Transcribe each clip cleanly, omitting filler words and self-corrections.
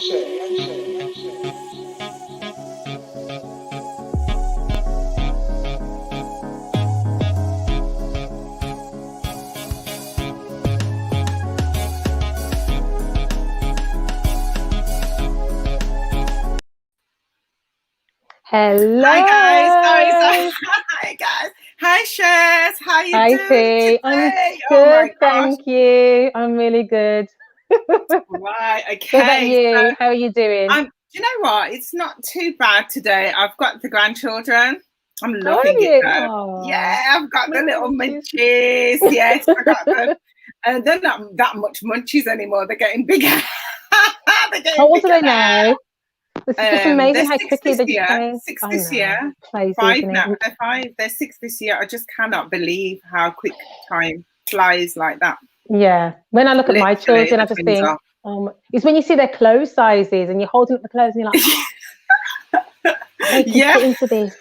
Hello. Hi guys. Sorry. Hi guys. Hi Shez. How you doing today? I'm Oh good, my gosh. thank you. I'm really good. Right. What about Okay. you? So How are you doing? do you know what? It's not too bad today. I've got the grandchildren. I'm How are loving it you? though. Oh, Yeah, I've got the little munchies. munchies. Yes, I got them. And they're not that much munchies anymore. They're getting bigger. They're getting How old are bigger they now? It's just amazing they're how 6 quickly this they just year. change. 6 I this know. year. Crazy, 5 isn't now. it? They're 5. They're 6 this year. I just cannot believe how quick time flies like that. Yeah. When I look at my Literally, children, I the just twins think, are. it's when you see their clothes sizes and you're holding up the clothes and you're like, they can Yeah, fit into this.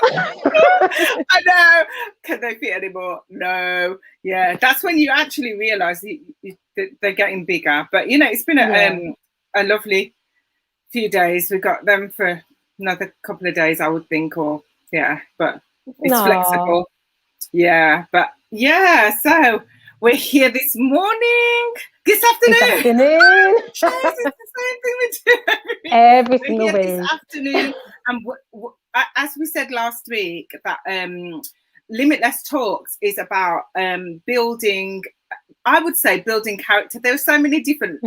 I know. Can they fit anymore? No. Yeah, that's when you actually realise they're getting bigger. But you know, it's been a lovely few days. We've got them for another couple of days, I would think, or but it's flexible. Yeah, but yeah, so we're here this morning, this afternoon. It's the same thing we do every we're single here this week. afternoon, and as we said last week, that Limitless Talks is about building. I would say building character. There are so many different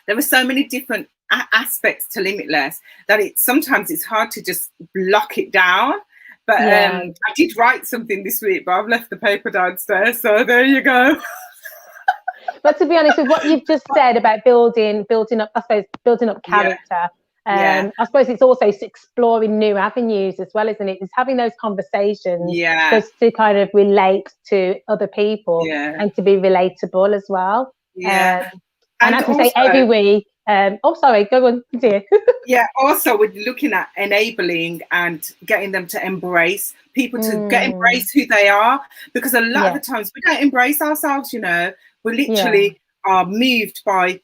there were so many different aspects to Limitless that sometimes it's hard to just block it down. But I did write something this week, but I've left the paper downstairs, so there you go. But to be honest, with what you've just said about building up, I suppose building up character. I suppose it's also exploring new avenues as well, isn't it? It's having those conversations just to kind of relate to other people and to be relatable as well. And as we say every week, sorry, go on, dear. Also we're looking at enabling and getting them to embrace people, to embrace who they are, because a lot of the times we don't embrace ourselves, you know. We literally are moved by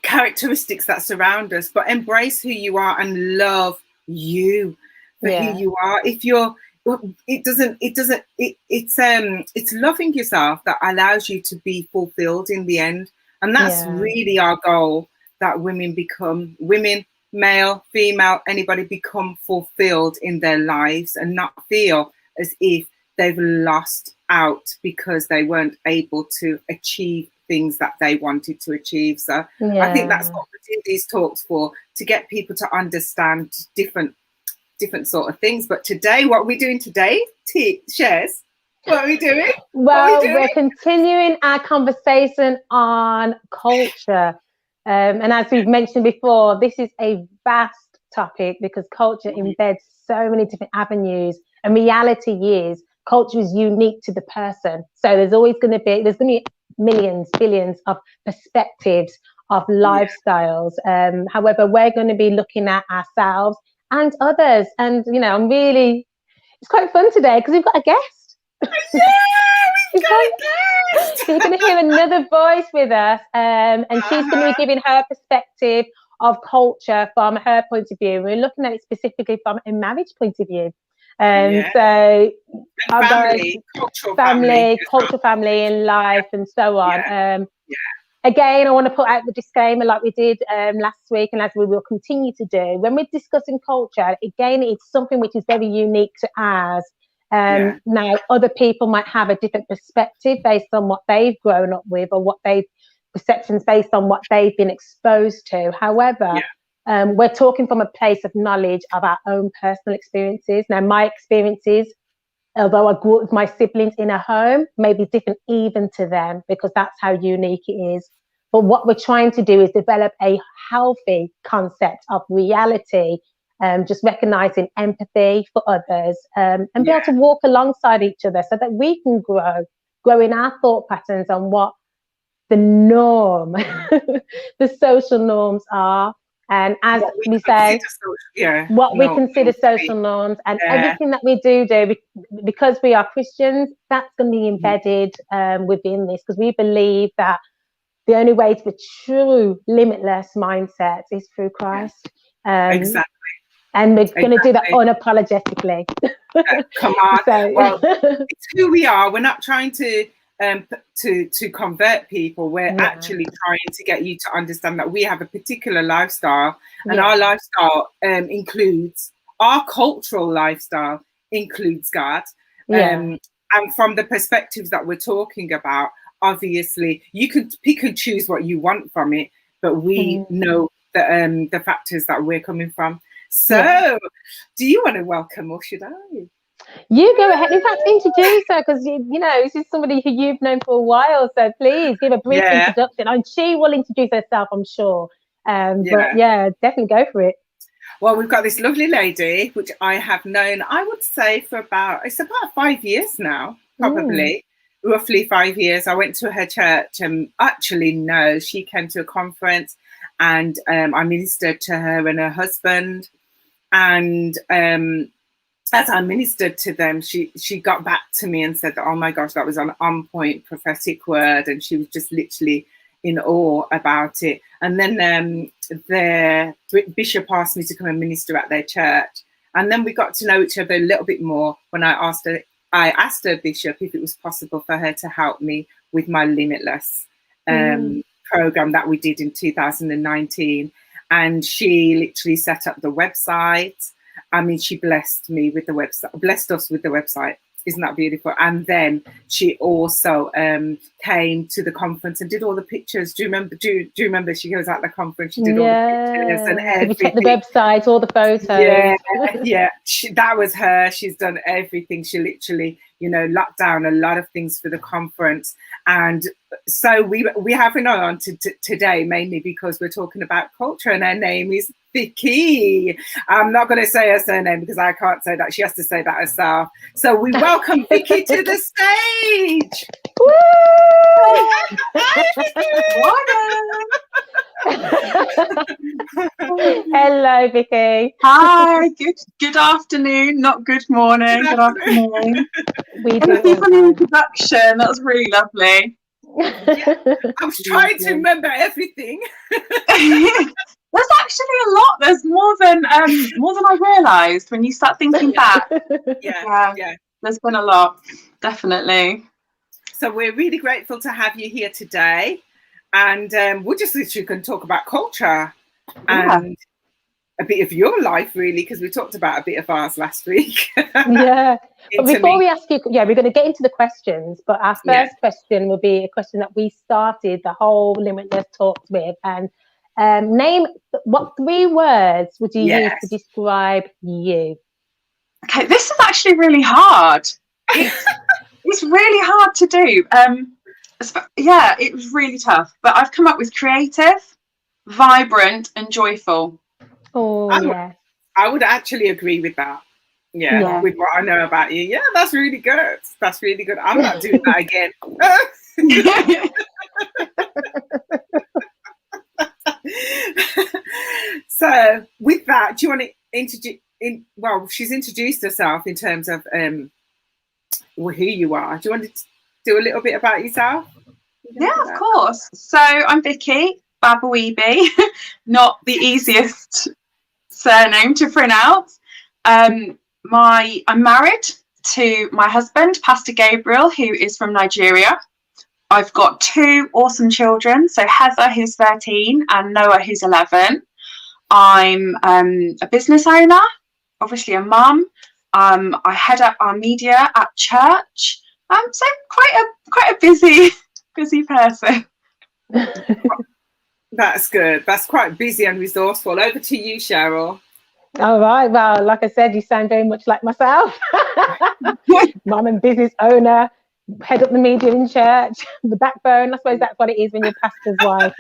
characteristics that surround us, but embrace who you are and love you for who you are. If you're it's loving yourself that allows you to be fulfilled in the end. And that's really our goal, that women, male, female, anybody, become fulfilled in their lives and not feel as if they've lost out because they weren't able to achieve things that they wanted to achieve. So I think that's what we do these talks for, to get people to understand different sort of things. But today, what are we doing today, Shez? What are we doing? Well, we're continuing our conversation on culture. And as we've mentioned before, this is a vast topic because culture embeds so many different avenues. And reality is, culture is unique to the person. So there's going to be millions, billions of perspectives of lifestyles. However, we're going to be looking at ourselves and others. And, you know, it's quite fun today because we've got a guest. We've got a guest. So you're going to hear another voice with us, and she's going to be giving her perspective of culture from her point of view. We're looking at it specifically from a marriage point of view. So cultural family in life and so on. Again, I want to put out the disclaimer like we did last week, and as we will continue to do. When we're discussing culture, again, it's something which is very unique to ours. Now, other people might have a different perspective based on what they've grown up with or perceptions based on what they've been exposed to. However, we're talking from a place of knowledge of our own personal experiences. Now, my experiences, although I grew up with my siblings in a home, may be different even to them because that's how unique it is. But what we're trying to do is develop a healthy concept of reality, just recognizing empathy for others, and be able to walk alongside each other so that we can grow in our thought patterns on what the norm, the social norms are. And as we say, what we consider social norms, and everything that we do because we are Christians, that's going to be embedded within this, because we believe that the only way to a true limitless mindset is through Christ. Exactly. And we're going to do that unapologetically. Come on. Well, it's who we are. We're not trying to convert people. We're actually trying to get you to understand that we have a particular lifestyle, and our lifestyle includes, our cultural lifestyle includes God. And from the perspectives that we're talking about, obviously you can pick and choose what you want from it, but we know the factors that we're coming from. So do you want to welcome, or should I? You go ahead. In fact, introduce her, because you know this is somebody who you've known for a while. So please give a brief introduction, and she will introduce herself, I'm sure. But definitely go for it. Well, we've got this lovely lady, which I have known, I would say, for about 5 years now, probably. Roughly 5 years. I went to her church, and actually, no, she came to a conference, and I ministered to her and her husband. And as I ministered to them, she got back to me and said, "Oh my gosh, that was an on-point prophetic word," and she was just literally in awe about it. And then their bishop asked me to come and minister at their church, and then we got to know each other a little bit more when I asked her bishop if it was possible for her to help me with my Limitless program that we did in 2019. And she literally set up the website. I mean, she blessed me with the website, blessed us with the website. Isn't that beautiful? And then she also came to the conference and did all the pictures. Do you remember? Do you remember? She goes at the conference. She did all the pictures and everything. We checked the website, all the photos. Yeah. That was her. She's done everything. She literally, locked down a lot of things for the conference. And so we have her on today mainly because we're talking about culture, and her name is VIKI. I'm not going to say her surname because I can't say that. She has to say that herself. So we welcome VIKI to the stage. Hello, VIKI. Hi. Good afternoon. Not good morning. Good afternoon. Thank you for the introduction. That was really lovely. I was trying to remember everything. There's actually a lot. There's more than I realised when you start thinking back. Yeah. There's been a lot, definitely. So we're really grateful to have you here today, and we're just literally going to talk about culture and a bit of your life, really, because we talked about a bit of ours last week. But before we ask you, we're going to get into the questions, but our first question will be a question that we started the whole Limitless Talks with, and name, what 3 words would you use to describe you? Okay, this is actually really hard. It's really hard to do. It was really tough, but I've come up with creative, vibrant, and joyful. I would actually agree with that. With what I know about you. Yeah, that's really good. That's really good. I'm not doing that again. So with that, do you want to introduce, she's introduced herself in terms of who you are. Do you want to do a little bit about yourself? Yeah, of course. So I'm VIKI, Babawibe, not the easiest surname to pronounce. I'm married to my husband, Pastor Gabriel, who is from Nigeria. I've got 2 awesome children, so Heather, who's 13, and Noah, who's 11. I'm a business owner, obviously a mum. I head up our media at church. So quite a busy person. That's good. That's quite busy and resourceful. Over to you, Cheryl. All right. Well, like I said, you sound very much like myself. Mum and business owner, head up the media in church, the backbone. I suppose that's what it is when you're pastor's wife.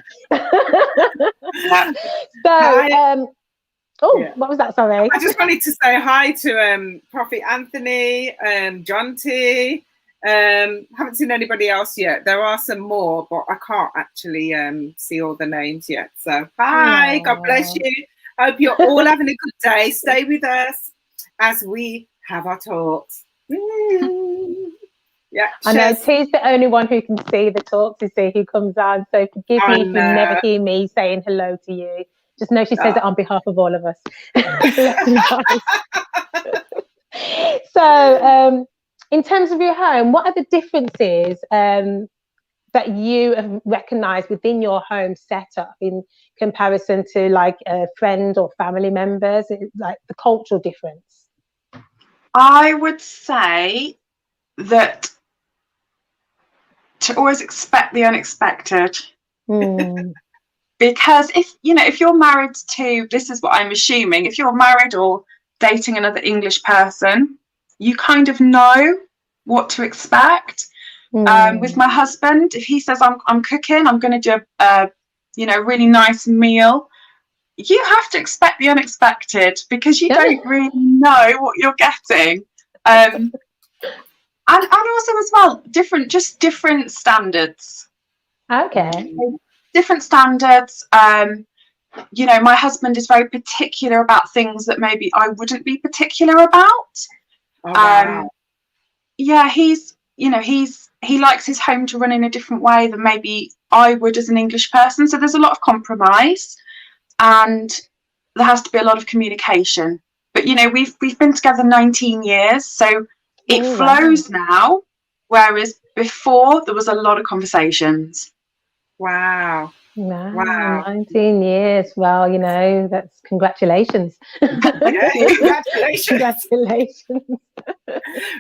What was that? Sorry. I just wanted to say hi to Prophet Anthony, John T. Haven't seen anybody else yet. There are some more, but I can't actually see all the names yet. So hi, God bless you. Hope you're all having a good day. Stay with us as we have our talks. Yeah, I know Shez. T's the only one who can see the talks, you see, who comes on. So forgive me if you never hear me saying hello to you. Just know she says it on behalf of all of us. So, in terms of your home, what are the differences that you have recognised within your home setup in comparison to like friends or family members, like the cultural difference? I would say that to always expect the unexpected. Because if you're married to, this is what I'm assuming, if you're married or dating another English person, you kind of know what to expect. With my husband, if he says I'm cooking, I'm going to do a really nice meal, you have to expect the unexpected because you don't really know what you're getting. And also as well, different standards. Okay. Different standards. My husband is very particular about things that maybe I wouldn't be particular about. Oh, wow. He likes his home to run in a different way than maybe I would as an English person. So there's a lot of compromise, and there has to be a lot of communication. But we've been together 19 years, so it flows now. Whereas before there was a lot of conversations. Wow. 19 years. Well, that's congratulations. Congratulations. Congratulations.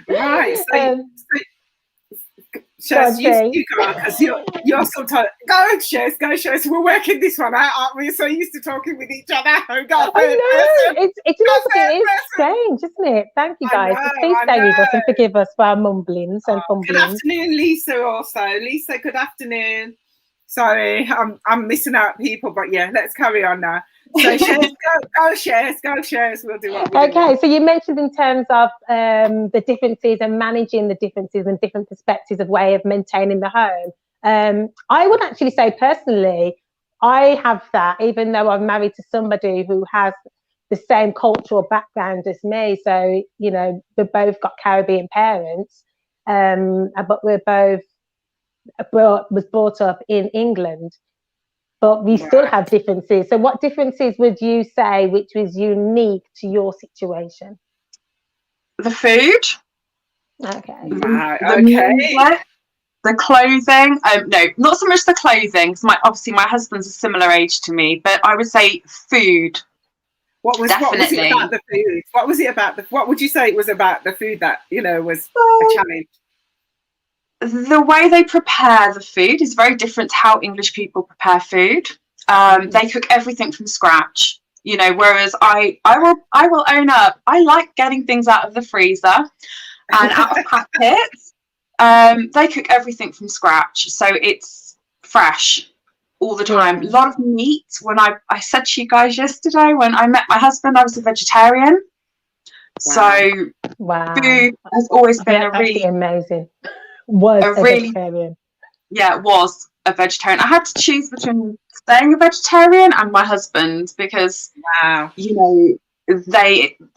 Right. So Shez, you go, because you're sometimes go, Shez. We're working this one out, aren't we? So used to talking with each other. I know. It's strange, isn't it? Thank you, guys. Please stay with us and forgive us for our mumblings and fumblings. Good afternoon, Lisa. Also, Lisa. Good afternoon. Sorry, I'm missing out people, but yeah, let's carry on now. So Shez, go Shez. We'll do what we do. Okay, so you mentioned in terms of the differences and managing the differences and different perspectives of way of maintaining the home. I would actually say personally, I have that, even though I'm married to somebody who has the same cultural background as me. So, we've both got Caribbean parents, but we're both was brought up in England, but we still have differences. So what differences would you say which was unique to your situation? The food. Okay. The clothing. No, not so much the clothing, because obviously my husband's a similar age to me, but I would say food. What was it about the food? What would you say it was about the food that was a challenge? The way they prepare the food is very different to how English people prepare food. They cook everything from scratch, whereas I will own up, I like getting things out of the freezer and out of packets. They cook everything from scratch, so it's fresh all the time. A lot of meat. When I said to you guys yesterday, when I met my husband, I was a vegetarian. So food has always been a really amazing. Vegetarian. Yeah, it was a vegetarian. I had to choose between staying a vegetarian and my husband because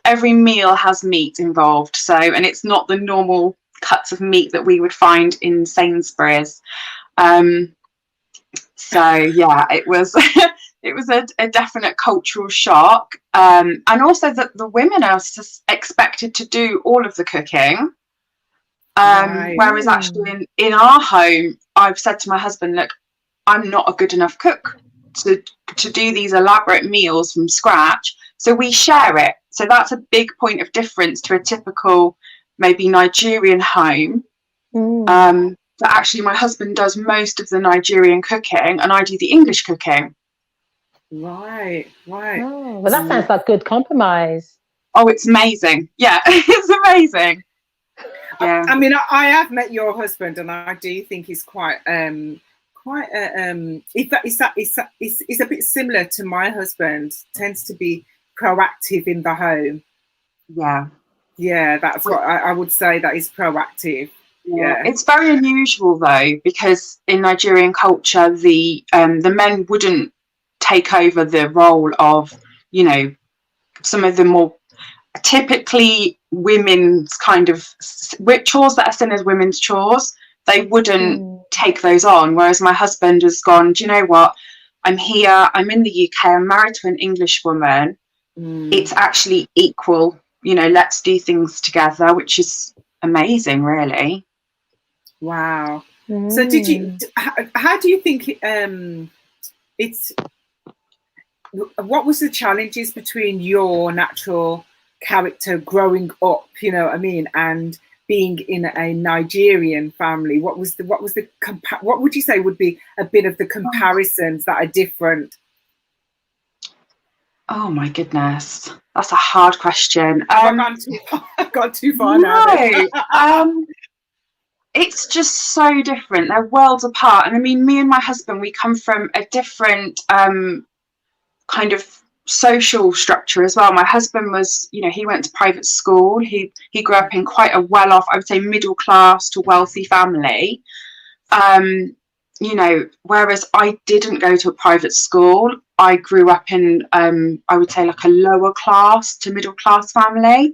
every meal has meat involved. So, and it's not the normal cuts of meat that we would find in Sainsbury's. So yeah, it was it was a definite cultural shock. And also that the women are expected to do all of the cooking. Whereas actually in our home, I've said to my husband, look, I'm not a good enough cook to do these elaborate meals from scratch. So we share it. So that's a big point of difference to a typical maybe Nigerian home. That actually my husband does most of the Nigerian cooking and I do the English cooking. Right. Oh, well, that sounds like good compromise. Oh, it's amazing. Yeah, it's amazing. Yeah. I mean, I have met your husband, and I do think he's quite a bit similar to my husband. Tends to be proactive in the home. Yeah, that's what I would say. That is proactive. Yeah, it's very unusual though, because in Nigerian culture, the men wouldn't take over the role of some of the more typically women's kind of chores that are seen as women's chores, they wouldn't take those on. Whereas my husband has gone, do you know what? I'm here, I'm in the UK, I'm married to an English woman. It's actually equal, let's do things together, which is amazing, really. Wow. So how do you think what was the challenges between your natural character growing up, and being in a Nigerian family? What would you say would be a bit of the comparisons that are different? Oh my goodness, that's a hard question. I've gone too far now. It's just so different. They're worlds apart. And I mean, me and my husband, we come from a different kind of social structure as well. My husband was, he went to private school. He grew up in quite a well-off, I would say, middle class to wealthy family. Whereas I didn't go to a private school. I grew up in, I would say, like a lower class to middle class family.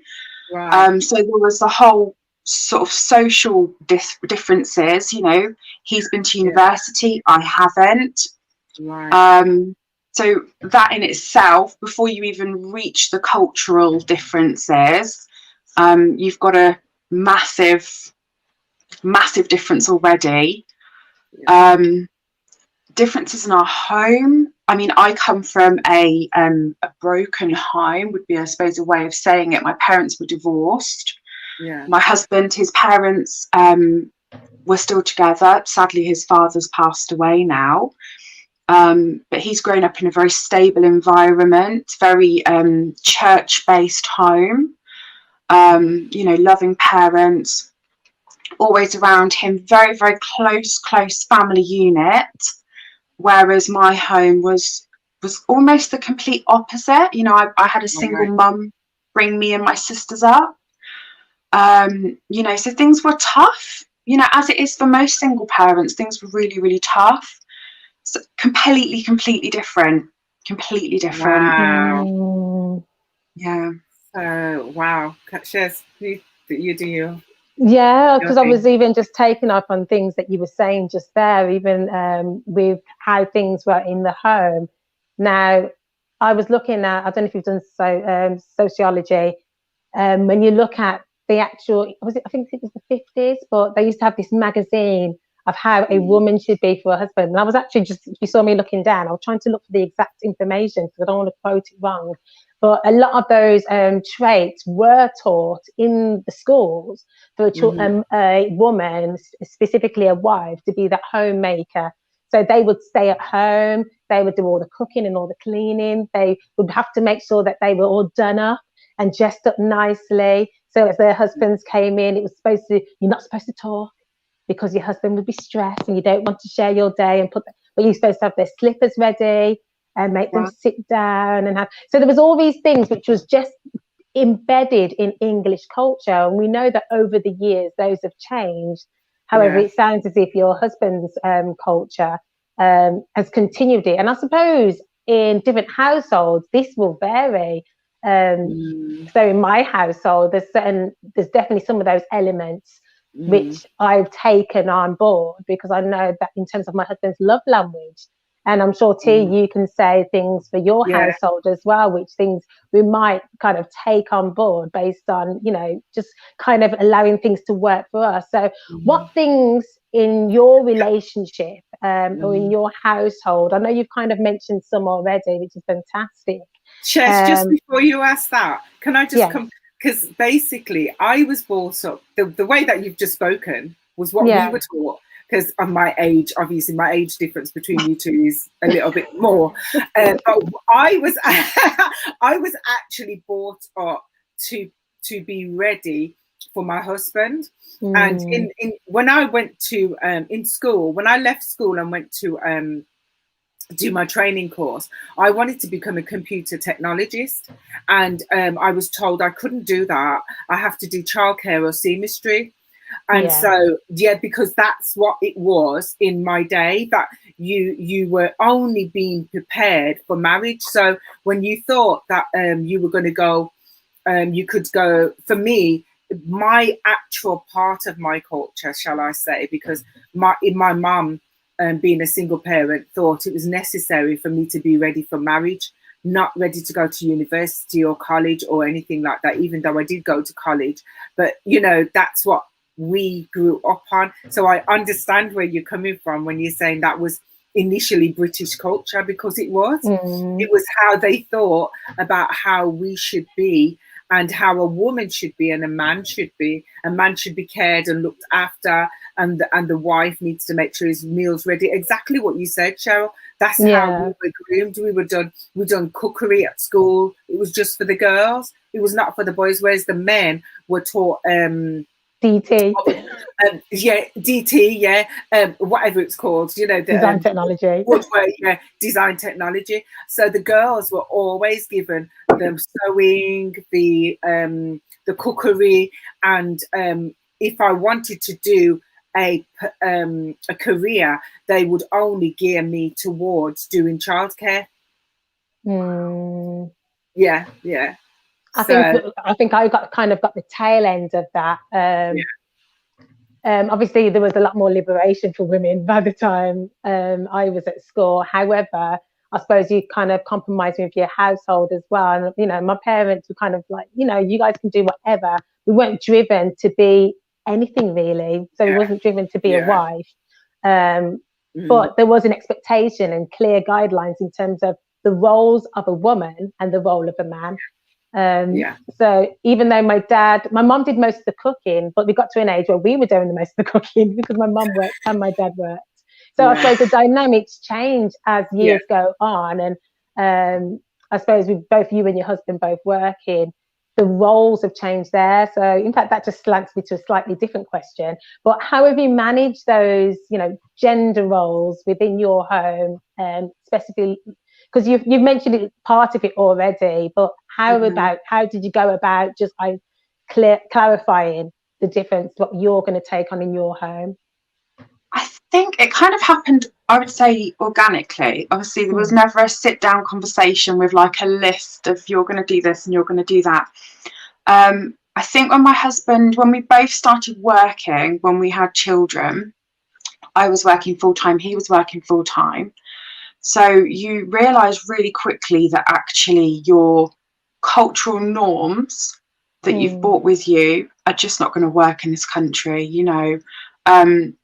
Right. So there was the whole sort of social differences. He's been to university, I haven't. Right. So that in itself, before you even reach the cultural differences, you've got a massive difference already. Differences in our home. I mean, I come from a broken home, would be, I suppose, a way of saying it. My parents were divorced. Yeah. My husband, his parents were still together. Sadly, his father's passed away now. But he's grown up in a very stable environment, very church-based home, loving parents, always around him, very, very close family unit. Whereas my home was almost the complete opposite. I had a single mum bring me and my sisters up. So things were tough, as it is for most single parents. Things were really, really tough. So completely different. Wow. Yeah. Wow. Shez, you do you. Yeah, because I was even just taking up on things that you were saying just there, even with how things were in the home. Now, I was looking at, I don't know if you've done sociology, when you look at the actual, I think it was the 50s, but they used to have this magazine of how a woman should be for a husband. And I was actually just, if you saw me looking down, I was trying to look for the exact information because I don't want to quote it wrong. But a lot of those traits were taught in the schools for a woman, specifically a wife, to be that homemaker. So they would stay at home, they would do all the cooking and all the cleaning. They would have to make sure that they were all done up and dressed up nicely. So if their husbands came in, it was you're not supposed to talk because your husband would be stressed and you don't want to share your day but you're supposed to have their slippers ready and make them sit down and have. So there was all these things which was just embedded in English culture. And we know that over the years, those have changed. However, it sounds as if your husband's culture has continued it. And I suppose in different households, this will vary. So in my household, there's definitely some of those elements which I've taken on board because I know that in terms of my husband's love language, and I'm sure T, you can say things for your household as well, which things we might kind of take on board based on, just kind of allowing things to work for us. So what things in your relationship or in your household, I know you've kind of mentioned some already, which is fantastic. Shez, just before you ask that, can I just come? Because basically, I was brought up, the way that you've just spoken was what we were taught. Because of my age, obviously, my age difference between you two is a little bit more. But I was actually brought up to be ready for my husband. And when I went to in school, when I left school and went to do my training course, I wanted to become a computer technologist, and I was told I couldn't do that. I have to do childcare or seamistry. And so because that's what it was in my day, that you were only being prepared for marriage. So when you thought that you were going to go you could go, for me, my actual part of my culture, shall I say, because my mum, being a single parent, thought it was necessary for me to be ready for marriage, not ready to go to university or college or anything like that, even though I did go to college. But, you know, that's what we grew up on. So I understand where you're coming from when you're saying that was initially British culture, because it was. It was how they thought about how we should be, and how a woman should be and a man should be. A man should be cared and looked after, and the wife needs to make sure his meal's ready. Exactly what you said, Cheryl. That's how we were groomed. We done cookery at school. It was just for the girls. It was not for the boys. Whereas the men were taught DT. DT, whatever it's called, you know, the, design technology. Design technology. So the girls were always given the sewing, the cookery, and if I wanted to do a career, they would only gear me towards doing childcare. Yeah. I think I got the tail end of that. Obviously, there was a lot more liberation for women by the time I was at school. However, I suppose you kind of compromise with your household as well. And, you know, my parents were kind of like, you know, you guys can do whatever. We weren't driven to be anything really. So we wasn't driven to be a wife. But there was an expectation and clear guidelines in terms of the roles of a woman and the role of a man. So even though my mom did most of the cooking, but we got to an age where we were doing the most of the cooking because my mom worked and my dad worked. So I suppose the dynamics change as years go on. And I suppose with both you and your husband both working, the roles have changed there. So in fact, that just slants me to a slightly different question. But how have you managed those, you know, gender roles within your home, specifically? Because you've mentioned it, part of it already, but how did you go about just clarifying the difference, what you're going to take on in your home? I think it kind of happened, I would say, organically. Obviously, there was never a sit-down conversation with like a list of you're going to do this and you're going to do that. I think when we both started working, when we had children, I was working full-time, he was working full-time. So you realise really quickly that actually your cultural norms that you've brought with you are just not going to work in this country, you know, and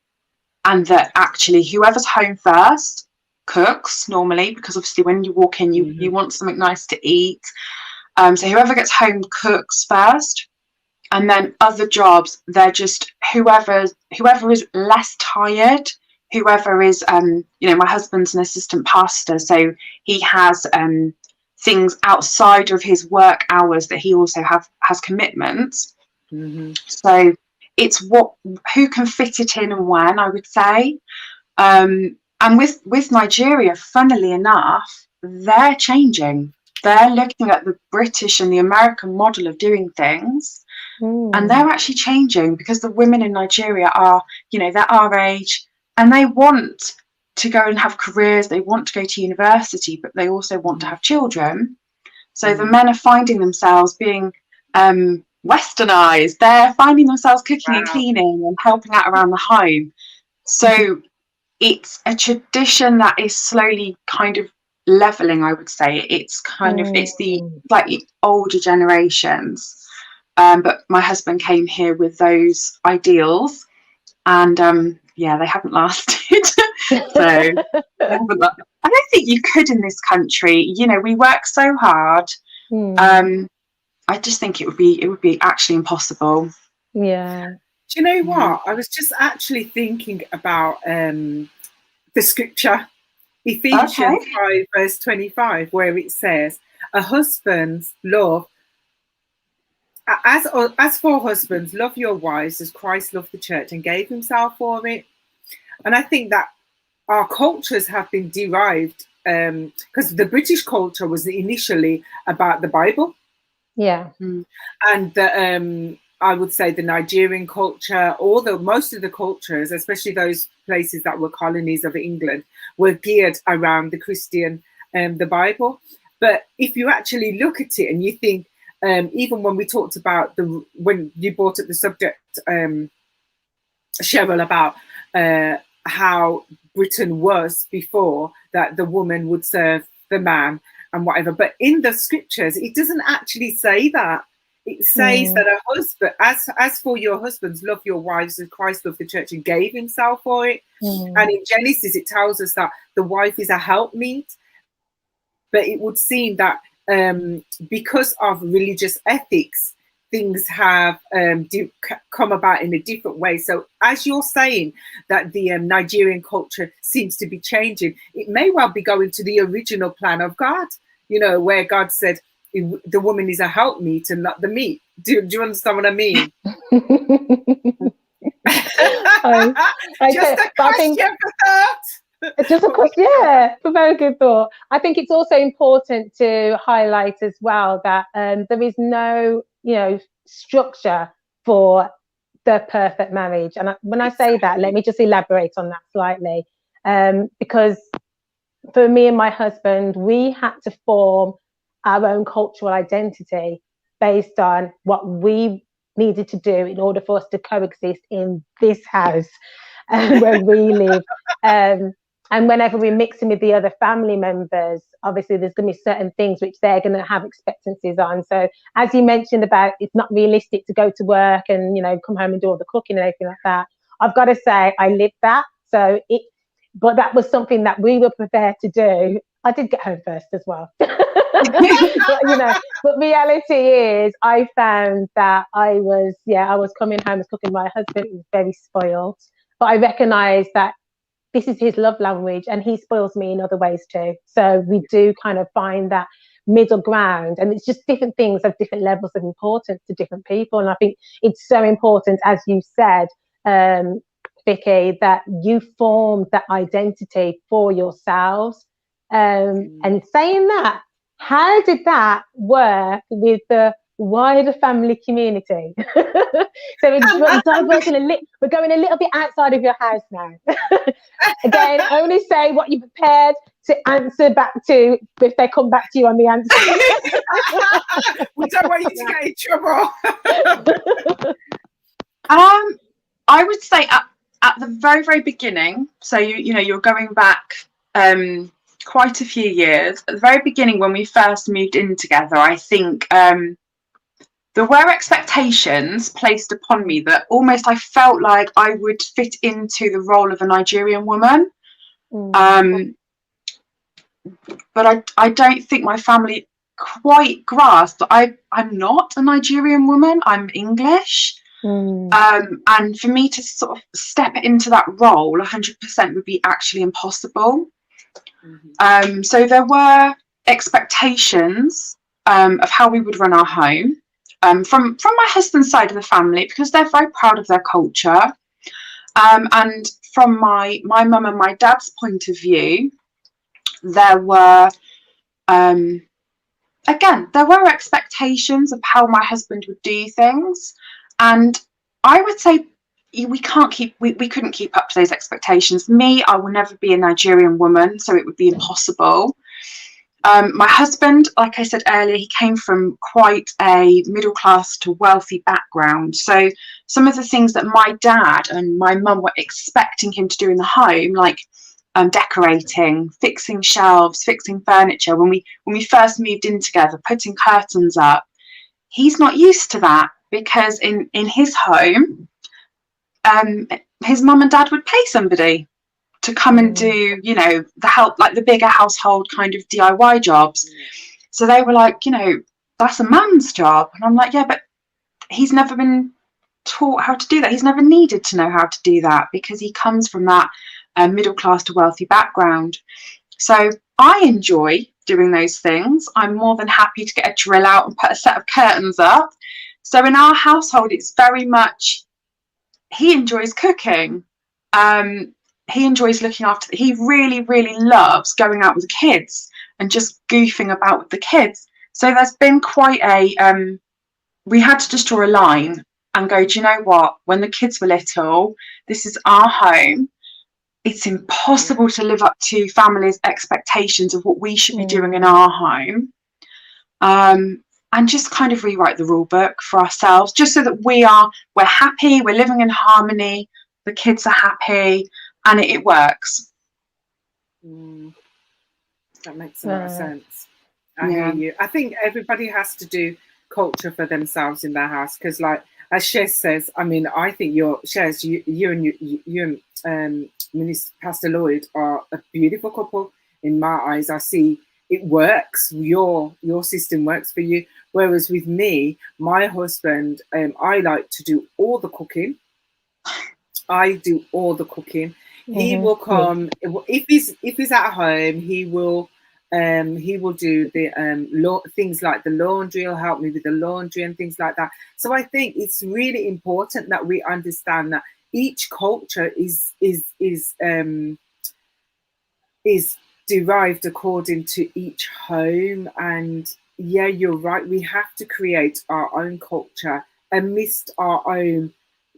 that actually whoever's home first cooks normally, because obviously when you walk in, you want something nice to eat. So whoever gets home cooks first, and then other jobs, they're just whoever is less tired. Whoever is, you know, my husband's an assistant pastor, so he has things outside of his work hours that he also has commitments. So it's who can fit it in and when, I would say. And with Nigeria, funnily enough, they're changing. They're looking at the British and the American model of doing things, and they're actually changing, because the women in Nigeria are, you know, they're our age. And they want to go and have careers, they want to go to university, but they also want to have children. So the men are finding themselves being westernized. They're finding themselves cooking and cleaning and helping out around the home. So it's a tradition that is slowly kind of leveling, I would say. It's kind of, it's the slightly older generations. But my husband came here with those ideals, and they haven't lasted. So I don't think you could in this country. You know, we work so hard. I just think it would be actually impossible. Yeah. Do you know what? I was just actually thinking about the scripture, Ephesians 5 verse 25, where it says, "A husband's love. As for husbands, love your wives as Christ loved the church and gave himself for it." And I think that our cultures have been derived, because the British culture was initially about the Bible. Yeah. And I would say the Nigerian culture, most of the cultures, especially those places that were colonies of England, were geared around the Christian, the Bible. But if you actually look at it and you think, even when we talked about when you brought up the subject, Cheryl, about how Britain was before, that the woman would serve the man and whatever. But in the scriptures, it doesn't actually say that. It says that a husband, as for your husbands, love your wives as Christ loved the church and gave himself for it. And in Genesis, it tells us that the wife is a helpmeet. But it would seem that because of religious ethics, things have come about in a different way. So as you're saying that the Nigerian culture seems to be changing, it may well be going to the original plan of God, you know, where God said the woman is a helpmeet and not the meat. Do you understand what I mean? Just a question for thought. Just a question, yeah, a very good thought. I think it's also important to highlight as well that there is no, you know, structure for the perfect marriage. And when I say that, let me just elaborate on that slightly, because for me and my husband, we had to form our own cultural identity based on what we needed to do in order for us to coexist in this house where we live. And whenever we're mixing with the other family members, obviously there's going to be certain things which they're going to have expectancies on. So as you mentioned about it's not realistic to go to work and, you know, come home and do all the cooking and everything like that, I've got to say I lived that. But that was something that we were prepared to do. I did get home first as well. But reality is I found that I was coming home, I was cooking. My husband was very spoiled, but I recognised that this is his love language and he spoils me in other ways too. So we do kind of find that middle ground, and it's just different things have different levels of importance to different people. And I think it's so important, as you said, VIKI, that you formed that identity for yourselves. And saying that, how did that work with the wider family community? So we're going a little bit outside of your house now. Again, only say what you're prepared to answer back to if they come back to you on the answer. We don't want you to get in trouble. I would say at the very, very beginning, so you're going back quite a few years. At the very beginning, when we first moved in together, I think there were expectations placed upon me that almost I felt like I would fit into the role of a Nigerian woman. But I don't think my family quite grasped that I'm not a Nigerian woman, I'm English. And for me to sort of step into that role 100% would be actually impossible. So there were expectations of how we would run our home from my husband's side of the family, because they're very proud of their culture. And from my mum and my dad's point of view, there were expectations of how my husband would do things. And I would say we couldn't keep up to those expectations. I will never be a Nigerian woman, so it would be impossible. My husband, like I said earlier, he came from quite a middle class to wealthy background. So some of the things that my dad and my mum were expecting him to do in the home, like decorating, fixing shelves, fixing furniture, when we first moved in together, putting curtains up, he's not used to that, because in his home, his mum and dad would pay somebody to come and do, the help, like the bigger household kind of DIY jobs. So they were like, that's a man's job. And I'm like, yeah, but he's never been taught how to do that. He's never needed to know how to do that, because he comes from that middle class to wealthy background. So I enjoy doing those things. I'm more than happy to get a drill out and put a set of curtains up. So in our household, it's very much, he enjoys cooking. He enjoys looking after, he really, really loves going out with the kids and just goofing about with the kids. So there's been quite we had to just draw a line and go, do you know what? When the kids were little, this is our home. It's impossible to live up to families' expectations of what we should be doing in our home. And and just kind of rewrite the rule book for ourselves, just so that we're happy, we're living in harmony, the kids are happy, and it works. That makes a lot of sense. I hear you. I think everybody has to do culture for themselves in their house, because, like as Shez says, I mean, I think Shez, you and Minister Pastor Lloyd are a beautiful couple in my eyes. I see it works. Your system works for you. Whereas with me, my husband, I like to do all the cooking. I do all the cooking. He will come if he's at home. He will do the things like the laundry. He'll help me with the laundry and things like that. So I think it's really important that we understand that each culture is derived according to each home. And yeah, you're right. We have to create our own culture amidst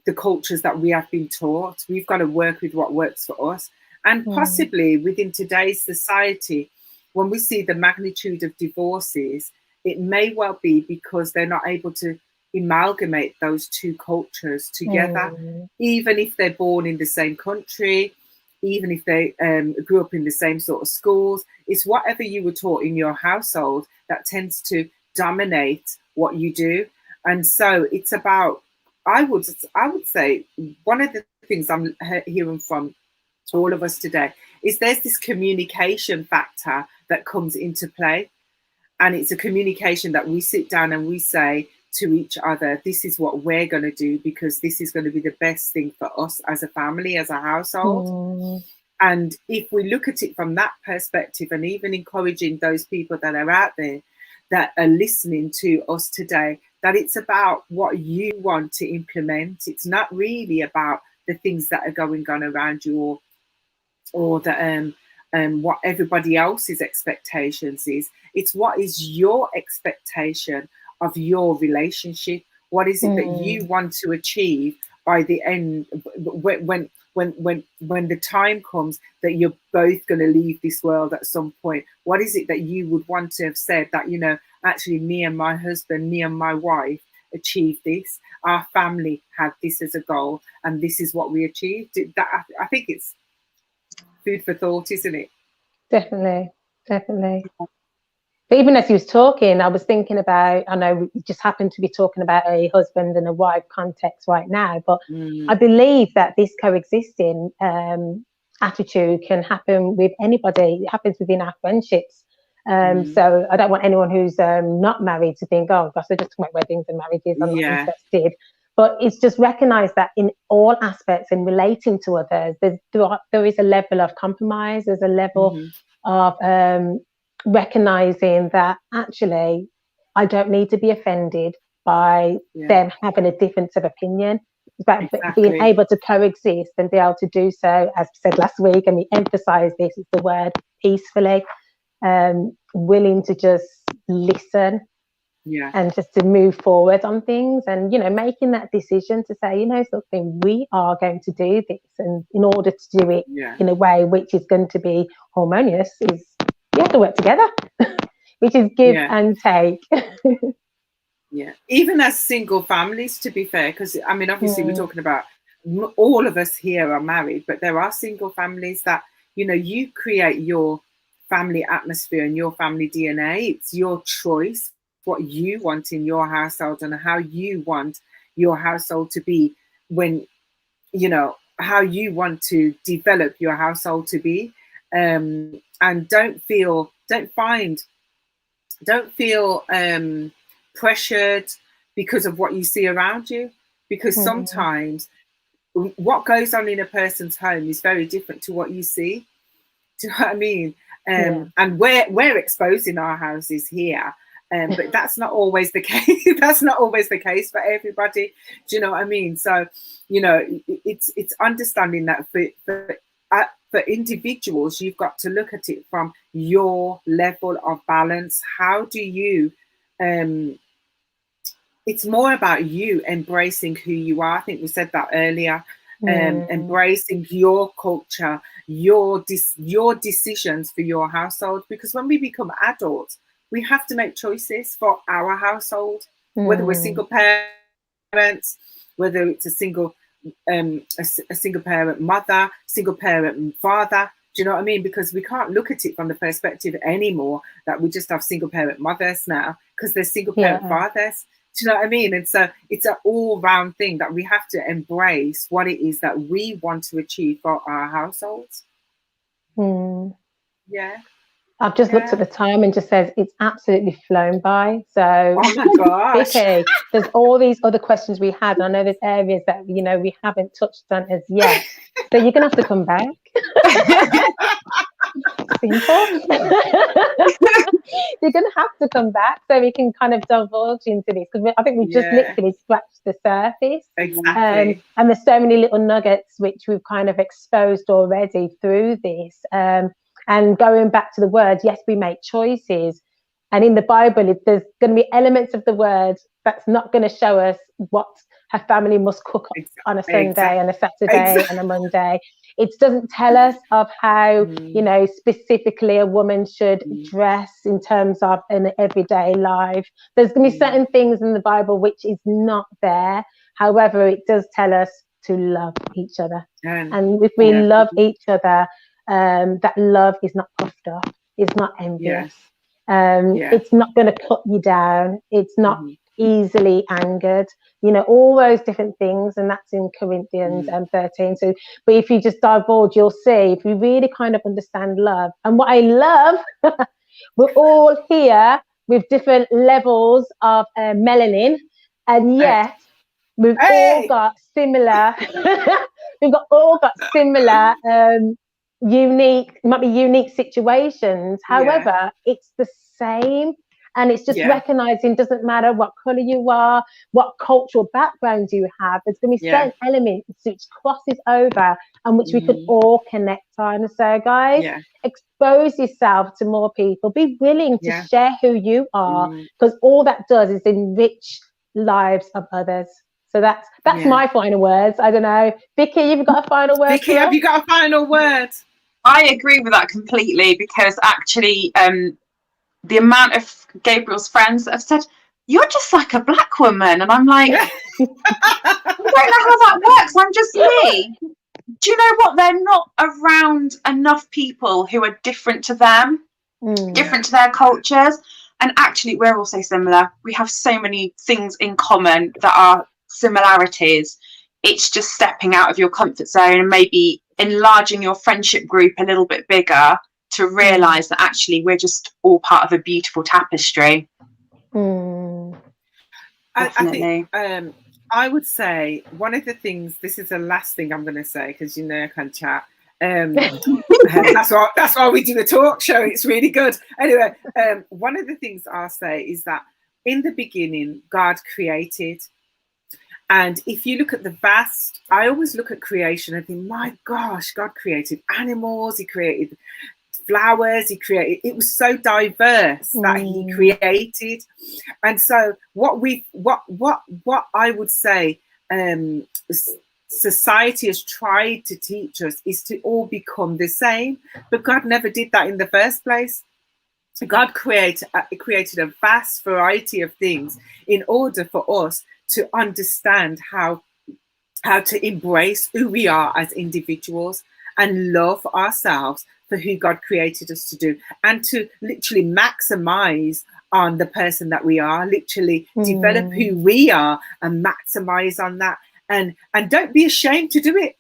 the cultures that we have been taught. We've got to work with what works for us. And possibly within today's society, when we see the magnitude of divorces, it may well be because they're not able to amalgamate those two cultures together, even if they're born in the same country, even if they grew up in the same sort of schools. It's whatever you were taught in your household that tends to dominate what you do. And so it's about, I would say, one of the things I'm hearing from all of us today is there's this communication factor that comes into play. And it's a communication that we sit down and we say to each other, this is what we're going to do, because this is going to be the best thing for us as a family, as a household. And if we look at it from that perspective, and even encouraging those people that are out there that are listening to us today, that it's about what you want to implement. It's not really about the things that are going on around you, or the what everybody else's expectations is. It's what is your expectation of your relationship. What is it that you want to achieve by the end, when the time comes that you're both going to leave this world at some point? What is it that you would want to have said that, you know, actually me and my husband, me and my wife achieved this, our family had this as a goal, and this is what we achieved? That, I think it's food for thought, isn't it? Definitely. But even as he was talking, I was thinking about, I know we just happened to be talking about a husband and a wife context right now, but I believe that this coexisting attitude can happen with anybody. It happens within our friendships. So I don't want anyone who's not married to think, oh gosh, they're just talking about weddings and marriages, I'm not interested. But it's just recognize that in all aspects in relating to others, there is a level of compromise, there's a level of recognizing that actually I don't need to be offended by them having a difference of opinion. It's about being able to coexist and be able to do so, as we said last week, and we emphasize this, is the word peacefully, willing to just listen and just to move forward on things, and, you know, making that decision to say, you know, something, we are going to do this, and in order to do it in a way which is going to be harmonious, is you have to work together, which is give and take. Even as single families, to be fair, because I mean, obviously we're talking about all of us here are married, but there are single families that, you know, you create your family atmosphere and your family DNA. It's your choice what you want in your household and how you want your household to be, when, you know, how you want to develop your household to be. And don't feel pressured because of what you see around you, because sometimes what goes on in a person's home is very different to what you see. Do you know what I mean? And we're exposing our houses here, but that's not always the case. That's not always the case for everybody. Do you know what I mean? So, you know, it's understanding that for individuals, you've got to look at it from your level of balance. How do you, it's more about you embracing who you are. I think we said that earlier. Embracing your culture, your decisions for your household. Because when we become adults, we have to make choices for our household, whether we're single parents, whether it's a single parent mother, single parent father. Do you know what I mean? Because we can't look at it from the perspective anymore that we just have single parent mothers now, because there's single parent fathers. Do you know what I mean? And so it's an all-round thing that we have to embrace what it is that we want to achieve for our households. Yeah. I've just looked at the time and just says it's absolutely flown by. So, oh my gosh, VIKI, there's all these other questions we had. And I know there's areas that, you know, we haven't touched on as yet. So you're going to have to come back. Simple. You're going to have to come back so we can kind of divulge into this, because I think we just literally scratched the surface. Exactly. And there's so many little nuggets which we've kind of exposed already through this. And going back to the word, yes, we make choices. And in the Bible, there's going to be elements of the word that's not going to show us what her family must cook on a Sunday and a Saturday and a Monday. It doesn't tell us of how, you know, specifically a woman should dress in terms of an everyday life. There's going to be certain things in the Bible which is not there. However, it does tell us to love each other. And if we love each other, that love is not puffed up, it's not envious, it's not going to cut you down, it's not easily angered, you know, all those different things. And that's in Corinthians 13. So, but if you just divulge, you'll see, if you really kind of understand love. And what I love, we're all here with different levels of melanin, and yet we've all got similar unique, might be unique situations. However, it's the same. And it's just recognizing, doesn't matter what color you are, what cultural background you have, there's going to be certain elements which crosses over and which we could all connect on. So guys, expose yourself to more people, be willing to share who you are, because all that does is enrich lives of others. So that's my final words. I don't know, VIKI, you've got a final word? VIKI, have you got a final word? I agree with that completely, because actually the amount of Gabriel's friends that have said, you're just like a black woman, and I'm like, I don't know how that works, I'm just me. Do you know what? They're not around enough people who are different to them, different to their cultures. And actually, we're all so similar. We have so many things in common that are similarities. It's just stepping out of your comfort zone and maybe enlarging your friendship group a little bit bigger to realise that actually we're just all part of a beautiful tapestry. I think I would say one of the things, this is the last thing I'm going to say, because you know I can chat. That's why we do the talk show. It's really good. Anyway, one of the things I'll say is that in the beginning, God created. And if you look at the vast, I always look at creation and think, my gosh, God created animals, he created flowers, it was so diverse that he created. And so what I would say society has tried to teach us is to all become the same, but God never did that in the first place. God created a vast variety of things in order for us to understand how to embrace who we are as individuals and love ourselves for who God created us to do, and to literally maximize on the person that we are, literally develop who we are and maximize on that, and don't be ashamed to do it.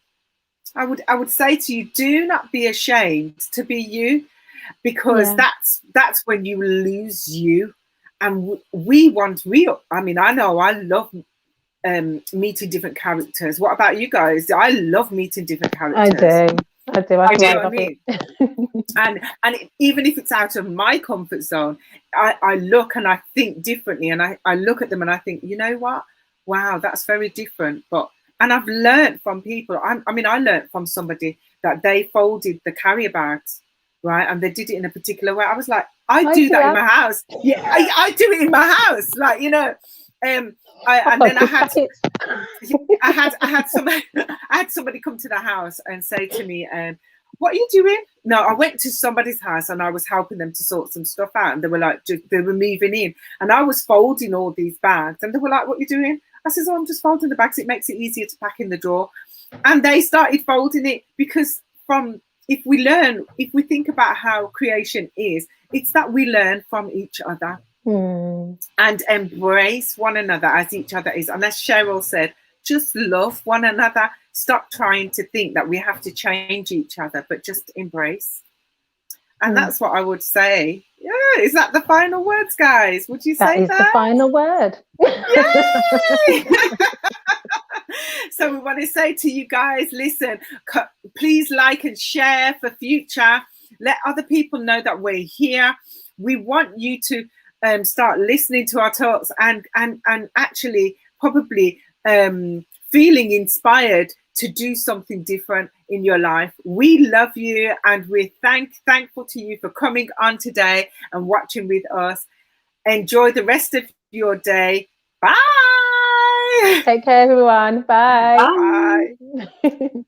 I would say to you, do not be ashamed to be you, because that's when you lose you. And I know I love meeting different characters. What about you guys? I love meeting different characters. I do. I mean? and even if it's out of my comfort zone, I look and I think differently, and I look at them and I think, you know what? Wow, that's very different. And I've learned from people. I learned from somebody that they folded the carrier bags, right? And they did it in a particular way. I was like, I do that in my house. Yeah, I do it in my house. Like, you know, I had somebody come to the house and say to me, what are you doing? No, I went to somebody's house and I was helping them to sort some stuff out, and they were like, they were moving in, and I was folding all these bags, and they were like, what are you doing? I said, oh, I'm just folding the bags. It makes it easier to pack in the drawer. And they started folding it, because if we think about how creation is, it's that we learn from each other and embrace one another as each other is. And as Cheryl said, just love one another. Stop trying to think that we have to change each other, but just embrace. And that's what I would say. Yeah, is that the final words, guys? Would you say that? That is the final word. Yay! So we want to say to you guys, listen, please like and share for future. Let other people know that we're here. We want you to start listening to our talks and actually probably feeling inspired to do something different in your life. We love you, and we're thankful to you for coming on today and watching with us. Enjoy the rest of your day. Bye. Take care, everyone. Bye. Bye. Bye.